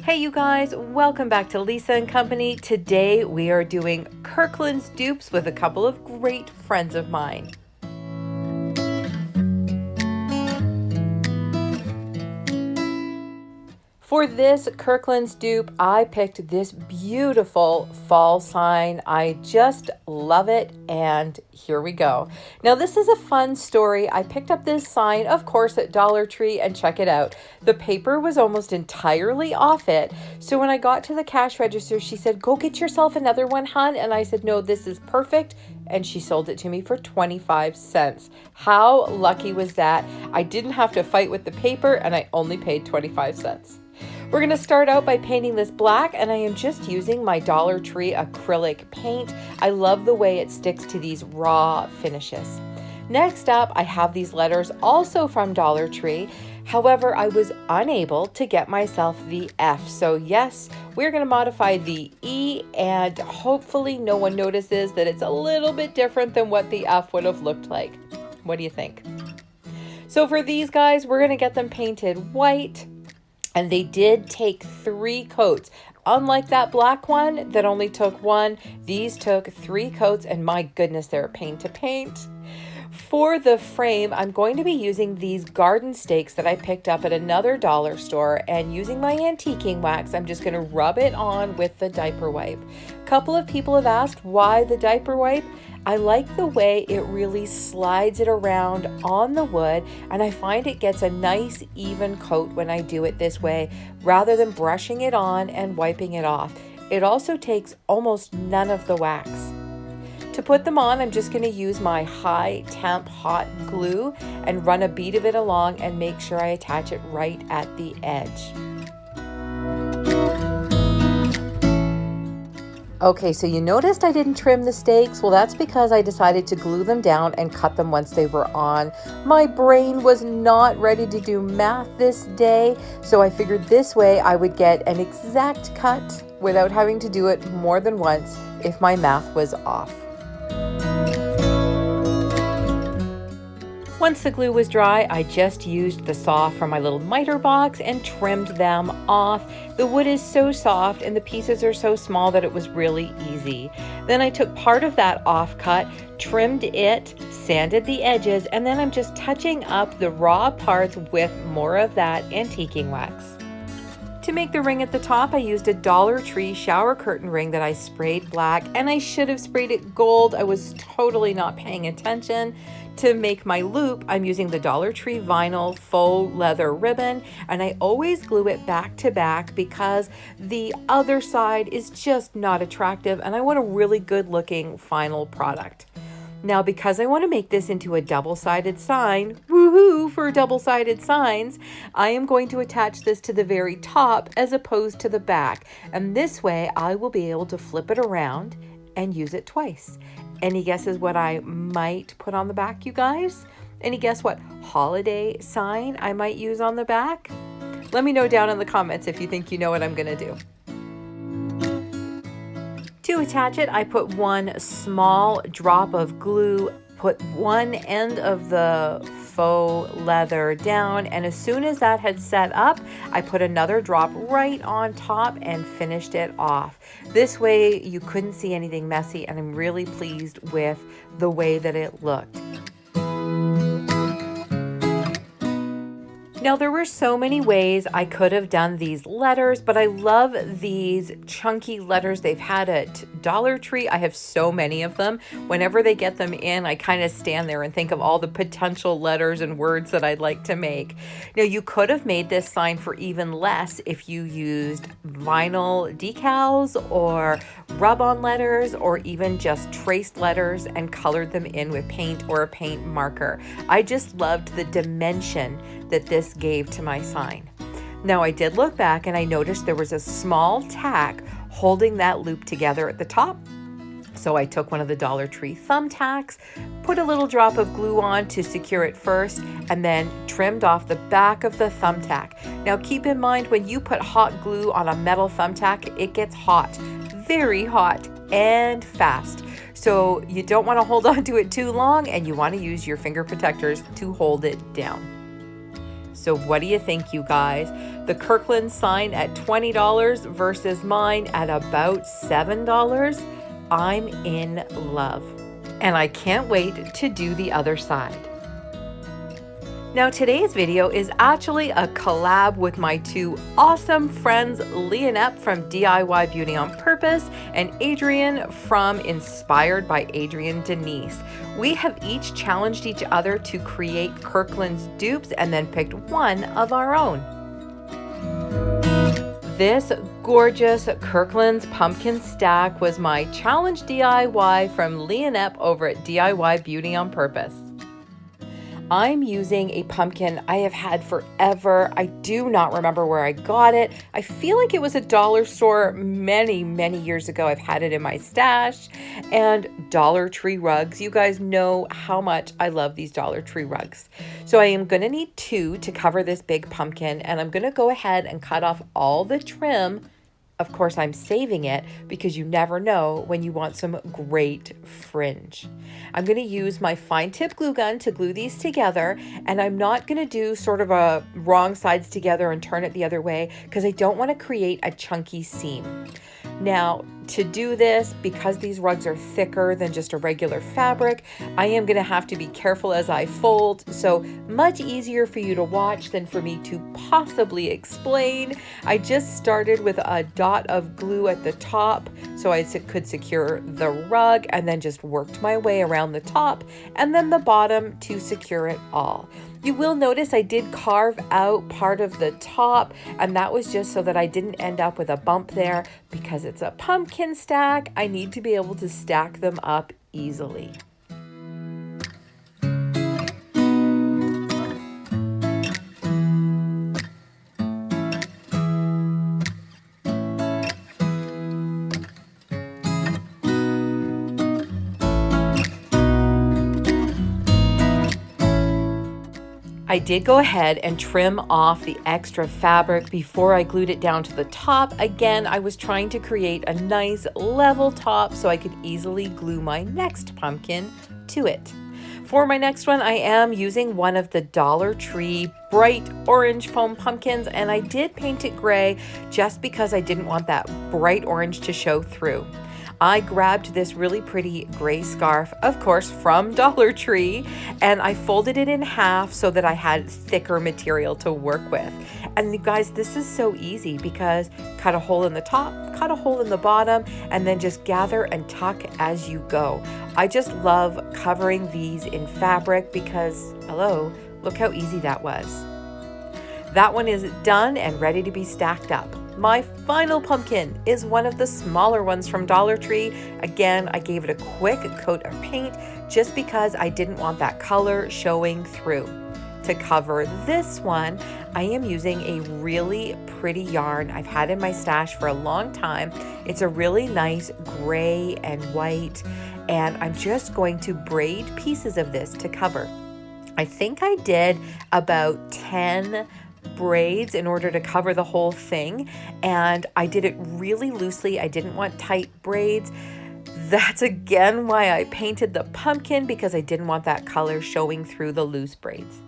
Hey you guys, welcome back to Lisa and Company. Today we are doing Kirkland's dupes with a couple of great friends of mine. For this Kirkland's dupe, I picked this beautiful fall sign. I just love it, and here we go. Now, this is a fun story. I picked up this sign, of course, at Dollar Tree, and check it out. The paper was almost entirely off it, so when I got to the cash register, she said, "Go get yourself another one, hun," and I said, "No, this is perfect," and she sold it to me for 25 cents. How lucky was that? I didn't have to fight with the paper, and I only paid 25 cents. We're going to start out by painting this black, and I am just using my Dollar Tree acrylic paint. I love the way it sticks to these raw finishes. Next up, I have these letters also from Dollar Tree. However, I was unable to get myself the F. So yes, we're going to modify the E, and hopefully no one notices that it's a little bit different than what the F would have looked like. What do you think? So for these guys, we're going to get them painted white. And they did take 3 coats. Unlike that black one that only took 1, these took 3 coats, and my goodness, they're a pain to paint. For the frame, I'm going to be using these garden stakes that I picked up at another dollar store, and using my antiquing wax, I'm just going to rub it on with the diaper wipe. A couple of people have asked why the diaper wipe. I like the way it really slides it around on the wood, and I find it gets a nice even coat when I do it this way, rather than brushing it on and wiping it off. It also takes almost none of the wax. To put them on, I'm just going to use my high temp hot glue and run a bead of it along and make sure I attach it right at the edge. Okay, so you noticed I didn't trim the stakes. Well, that's because I decided to glue them down and cut them once they were on. My brain was not ready to do math this day, so I figured this way I would get an exact cut without having to do it more than once if my math was off. Once the glue was dry, I just used the saw from my little miter box and trimmed them off. The wood is so soft and the pieces are so small that it was really easy. Then I took part of that offcut, trimmed it, sanded the edges, and then I'm just touching up the raw parts with more of that antiquing wax. To make the ring at the top, I used a Dollar Tree shower curtain ring that I sprayed black, and I should have sprayed it gold. I was totally not paying attention. To make my loop, I'm using the Dollar Tree vinyl faux leather ribbon, and I always glue it back to back because the other side is just not attractive, and I want a really good looking final product. Now, because I want to make this into a double-sided sign, woohoo for double-sided signs, I am going to attach this to the very top as opposed to the back. And this way I will be able to flip it around and use it twice. Any guesses what I might put on the back, you guys? Any guess what holiday sign I might use on the back? Let me know down in the comments if you think you know what I'm going to do. To attach it, I put 1 small drop of glue, put one end of the faux leather down, and as soon as that had set up, I put another drop right on top and finished it off. This way you couldn't see anything messy, and I'm really pleased with the way that it looked. Now, there were so many ways I could have done these letters, but I love these chunky letters they've had at Dollar Tree. I have so many of them. Whenever they get them in, I kind of stand there and think of all the potential letters and words that I'd like to make. Now, you could have made this sign for even less if you used vinyl decals or rub-on letters or even just traced letters and colored them in with paint or a paint marker. I just loved the dimension that this gave to my sign. Now, I did look back and I noticed there was a small tack holding that loop together at the top. So I took one of the Dollar Tree thumbtacks, put a little drop of glue on to secure it first, and then trimmed off the back of the thumbtack. Now keep in mind, when you put hot glue on a metal thumbtack, it gets hot, very hot and fast. So you don't want to hold on to it too long, and you want to use your finger protectors to hold it down. So what do you think, you guys? The Kirklands sign at $20 versus mine at about $7? I'm in love. And I can't wait to do the other side. Now today's video is actually a collab with my two awesome friends, Leonette from DIY Beauty on Purpose and Adrienne from Inspired by Adrienne Denise. We have each challenged each other to create Kirkland's dupes and then picked one of our own. This gorgeous Kirkland's pumpkin stack was my challenge DIY from Leonette over at DIY Beauty on Purpose. I'm using a pumpkin I have had forever. I do not remember where I got it. I feel like it was a dollar store many, many years ago. I've had it in my stash. And Dollar Tree rugs. You guys know how much I love these Dollar Tree rugs. So I am going to need 2 to cover this big pumpkin, and I'm going to go ahead and cut off all the trim. Of course, I'm saving it because you never know when you want some great fringe. I'm going to use my fine tip glue gun to glue these together, and I'm not going to do sort of a wrong sides together and turn it the other way because I don't want to create a chunky seam. Now, to do this, because these rugs are thicker than just a regular fabric, I am going to have to be careful as I fold, so much easier for you to watch than for me to possibly explain. I just started with a dot of glue at the top so I could secure the rug, and then just worked my way around the top and then the bottom to secure it all. You will notice I did carve out part of the top, and that was just so that I didn't end up with a bump there. Because it's a pumpkin stack, I need to be able to stack them up easily. I did go ahead and trim off the extra fabric before I glued it down to the top. Again, I was trying to create a nice level top so I could easily glue my next pumpkin to it. For my next one, I am using one of the Dollar Tree bright orange foam pumpkins, and I did paint it gray just because I didn't want that bright orange to show through. I grabbed this really pretty gray scarf, of course, from Dollar Tree, and I folded it in half so that I had thicker material to work with. And you guys, this is so easy because cut a hole in the top, cut a hole in the bottom, and then just gather and tuck as you go. I just love covering these in fabric because, hello, look how easy that was. That one is done and ready to be stacked up. My final pumpkin is one of the smaller ones from Dollar Tree. Again, I gave it a quick coat of paint just because I didn't want that color showing through. To cover this one, I am using a really pretty yarn I've had in my stash for a long time. It's a really nice gray and white, and I'm just going to braid pieces of this to cover. I think I did about 10 braids in order to cover the whole thing, and I did it really loosely. I didn't want tight braids. That's again why I painted the pumpkin, because I didn't want that color showing through the loose braids.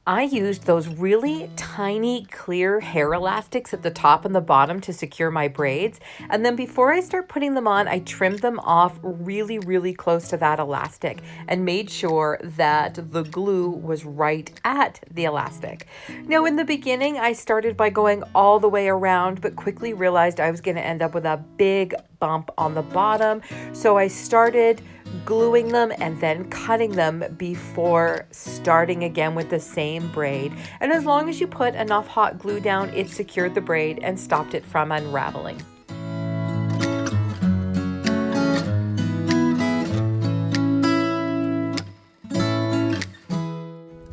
I used those really tiny clear hair elastics at the top and the bottom to secure my braids. And then before I start putting them on, I trimmed them off really, really close to that elastic and made sure that the glue was right at the elastic. Now, in the beginning, I started by going all the way around, but quickly realized I was going to end up with a big bump on the bottom. So I started gluing them and then cutting them before starting again with the same braid. And as long as you put enough hot glue down, it secured the braid and stopped it from unraveling.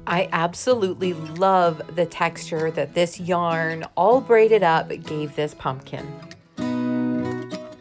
I absolutely love the texture that this yarn, all braided up, gave this pumpkin.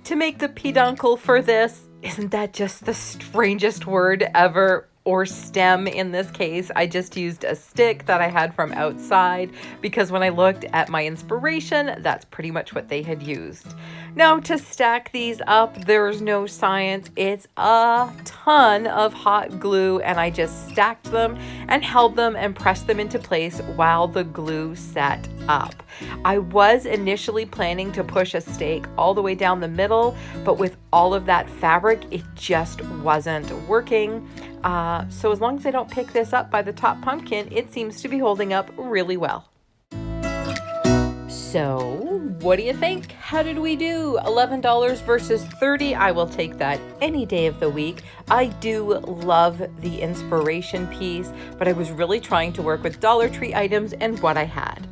To make the peduncle for this, isn't that just the strangest word ever? Or stem in this case. I just used a stick that I had from outside because when I looked at my inspiration, that's pretty much what they had used. Now to stack these up, there's no science. It's a ton of hot glue, and I just stacked them and held them and pressed them into place while the glue set up. I was initially planning to push a stake all the way down the middle, but with all of that fabric, it just wasn't working. So as long as I don't pick this up by the top pumpkin, it seems to be holding up really well. So, what do you think? How did we do? $11 versus $30. I will take that any day of the week. I do love the inspiration piece, but I was really trying to work with Dollar Tree items and what I had.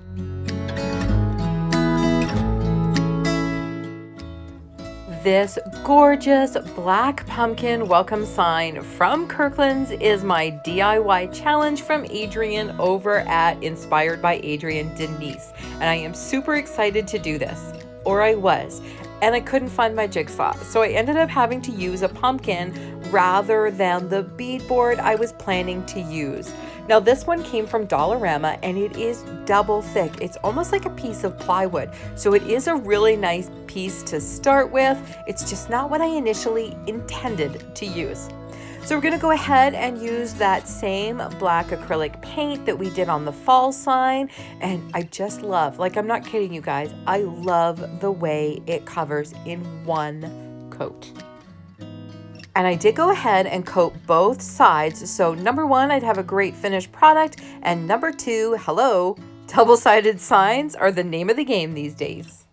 This gorgeous black pumpkin welcome sign from Kirklands is my DIY challenge from Adrian over at Inspired by Adrian Denise. And I am super excited to do this, or I was, and I couldn't find my jigsaw. So I ended up having to use a pumpkin rather than the beadboard I was planning to use. Now this one came from Dollarama and it is double thick. It's almost like a piece of plywood. So it is a really nice piece to start with. It's just not what I initially intended to use. So we're gonna go ahead and use that same black acrylic paint that we did on the fall sign. And I just love, like I'm not kidding you guys, I love the way it covers in one coat. And I did go ahead and coat both sides. So number one, I'd have a great finished product. And number two, hello, double-sided signs are the name of the game these days.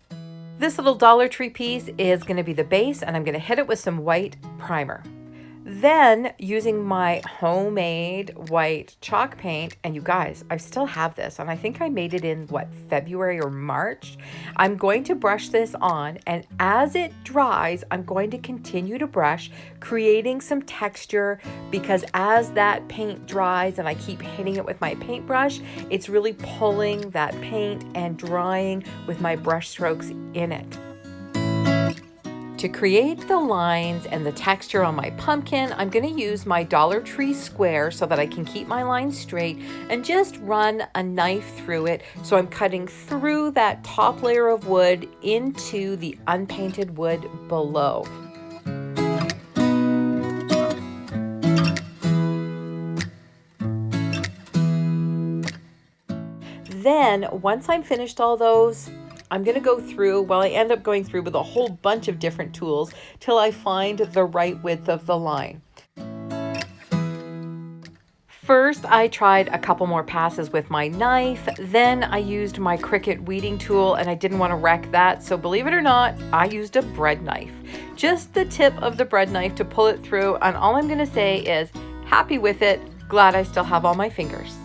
This little Dollar Tree piece is going to be the base, and I'm going to hit it with some white primer. Then using my homemade white chalk paint, and you guys, I still have this, and I think I made it in February or March. I'm going to brush this on, and as it dries, I'm going to continue to brush, creating some texture, because as that paint dries and I keep hitting it with my paintbrush, it's really pulling that paint and drying with my brush strokes in it. To create the lines and the texture on my pumpkin, I'm going to use my Dollar Tree square so that I can keep my lines straight and just run a knife through it. So I'm cutting through that top layer of wood into the unpainted wood below. Then once I'm finished all those, I'm going to go through, well, I end up going through with a whole bunch of different tools till I find the right width of the line. First, I tried a couple more passes with my knife. Then I used my Cricut weeding tool, and I didn't want to wreck that. So believe it or not, I used a bread knife. Just the tip of the bread knife to pull it through. And all I'm going to say is happy with it. Glad I still have all my fingers.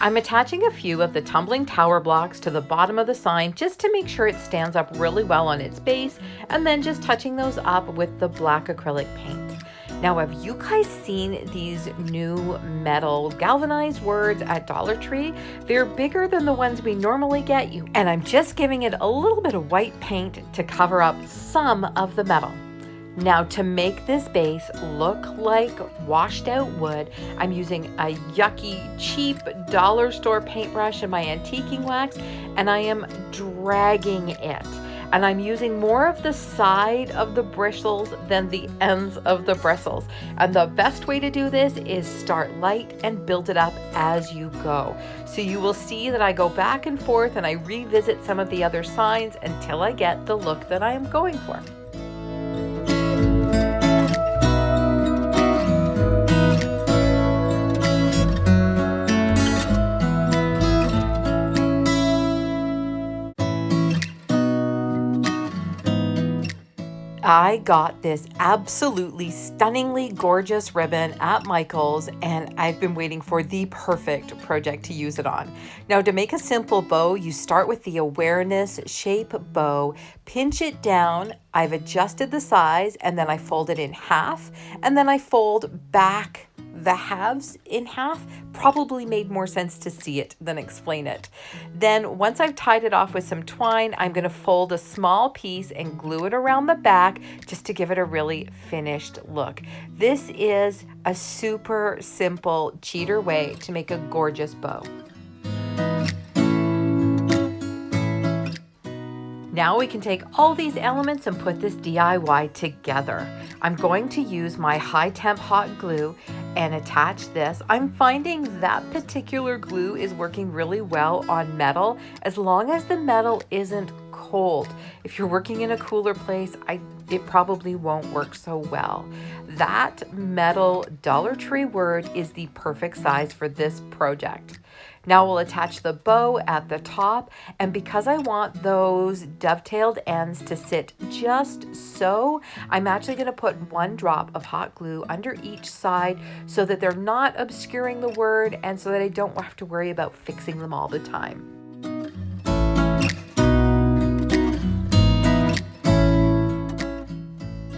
I'm attaching a few of the tumbling tower blocks to the bottom of the sign just to make sure it stands up really well on its base, and then just touching those up with the black acrylic paint. Now, have you guys seen these new metal galvanized words at Dollar Tree? They're bigger than the ones we normally get you, and I'm just giving it a little bit of white paint to cover up some of the metal. Now, to make this base look like washed out wood, I'm using a yucky, cheap dollar store paintbrush and my antiquing wax, and I am dragging it. And I'm using more of the side of the bristles than the ends of the bristles. And the best way to do this is start light and build it up as you go. So you will see that I go back and forth and I revisit some of the other signs until I get the look that I am going for. I got this absolutely stunningly gorgeous ribbon at Michael's, and I've been waiting for the perfect project to use it on. Now, to make a simple bow, you start with the awareness shape bow, pinch it down. I've adjusted the size, and then I fold it in half, and then I fold back the halves in half. Probably made more sense to see it than explain it. Then once I've tied it off with some twine, I'm going to fold a small piece and glue it around the back just to give it a really finished look. This is a super simple cheater way to make a gorgeous bow. Now we can take all these elements and put this DIY together. I'm going to use my high temp hot glue and attach this. I'm finding that particular glue is working really well on metal as long as the metal isn't cold. If you're working in a cooler place, it probably won't work so well. That metal Dollar Tree word is the perfect size for this project. Now we'll attach the bow at the top, and because I want those dovetailed ends to sit just so, I'm actually going to put 1 drop of hot glue under each side so that they're not obscuring the word and so that I don't have to worry about fixing them all the time.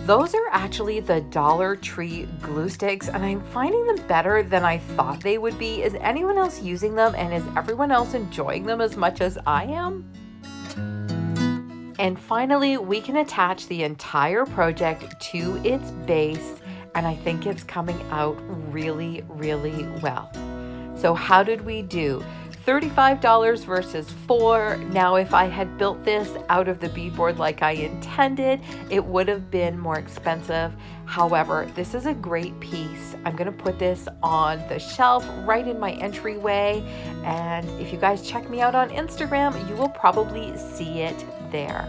Those are actually the Dollar Tree glue sticks, and I'm finding them better than I thought they would be. Is anyone else using them, and is everyone else enjoying them as much as I am? And finally, we can attach the entire project to its base, and I think it's coming out really, really well. So how did we do? $35 versus $4. Now, if I had built this out of the beadboard like I intended, it would have been more expensive. However, this is a great piece. I'm going to put this on the shelf right in my entryway. And if you guys check me out on Instagram, you will probably see it there.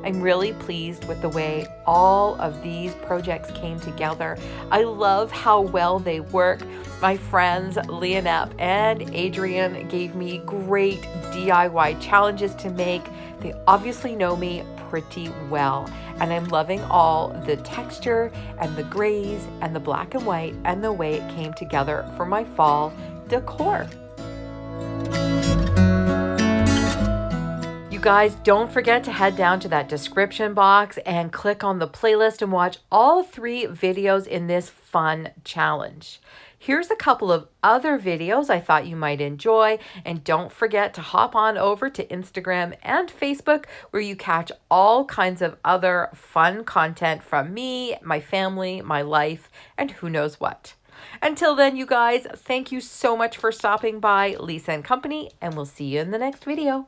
I'm really pleased with the way all of these projects came together. I love how well they work. My friends Leonette and Adrian gave me great DIY challenges to make. They obviously know me pretty well, and I'm loving all the texture and the grays and the black and white and the way it came together for my fall decor. Guys, don't forget to head down to that description box and click on the playlist and watch all 3 videos in this fun challenge. Here's a couple of other videos I thought you might enjoy, and don't forget to hop on over to Instagram and Facebook where you catch all kinds of other fun content from me, my family, my life, and who knows what. Until then, you guys, thank you so much for stopping by, Lisa and Company, and we'll see you in the next video.